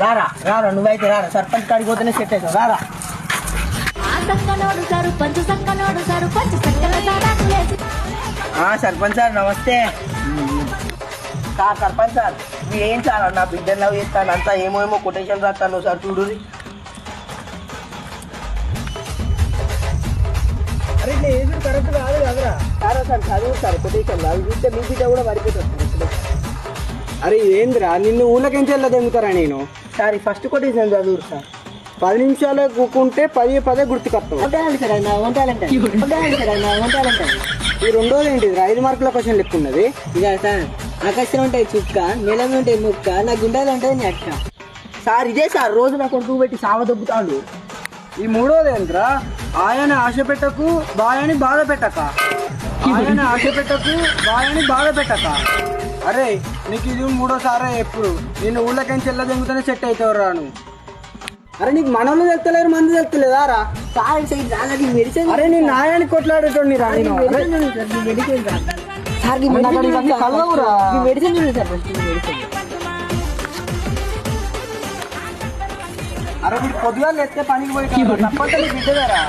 రారా రారా నువ్వైతే రారా సర్పంచ్ కాడికి పోతేనే సెట్ అవుతావు రారా. సర్పంచ్ సార్ నమస్తే. సార్ సర్పంచ్ సార్ మీరు ఏం సార్ నా బిడ్డను లవ్ చేస్తాను అంతా ఏమో కొటేషన్ రాస్తాను సార్ చూడు. అరే ఇట్లా ఏది కరెక్ట్ కాదు కదరా. సారా సార్ చదువు సార్ కొటేషన్ అవి చూస్తే మీ బిడ్డ కూడా పడిపోతుంది. అరే ఏందిరా నిన్ను ఊళ్ళకించి వెళ్ళదెంగుతారా నేను. సార్ ఫస్ట్ కొటేషన్ చదువు సార్. 10 నిమిషాలు కూకుంటే 10 గుర్తుకొస్తావు. ఉంటాయాలి సార్ నా ఉంటాయాలంటే ఈ రెండోది ఏంటిది 5 మార్కుల క్వశ్చన్ లెక్క ఉన్నది. ఇక సార్ ఆకాశం ఉంటాయి చుక్క నెల ఉంటాయి ముక్క నా గుండెలు ఉంటుంది నీ అక్క. సార్ ఇదే సార్ రోజు నా కొడుకు పెట్టి సావ దొబ్బుతాడు. ఈ మూడోది ఏంద్రా ఆయని ఆశ పెట్టకు బాయని బాధ పెట్టక. ఆయని ఆశ పెట్టకు బాయని బాధ పెట్టక. అరే నీకు ఇది మూడోసారే ఎప్పుడు నిన్ను ఊళ్ళకించి వెళ్ళదెంగుతూనే సెట్ అవుతావు రాను. అరే నీకు మనోళ్ళు తెలుస్తలేరు మంది తెలుస్తలేదా రా. మెడిసిన్ అరే నీ నాయానికి కొట్లాడేటోని రా నేను. మెడిసిన్ అరే వీడు పొద్దుగా ఎత్తే పనికి పోయి తప్పంతా నీ బిడ్డదారా.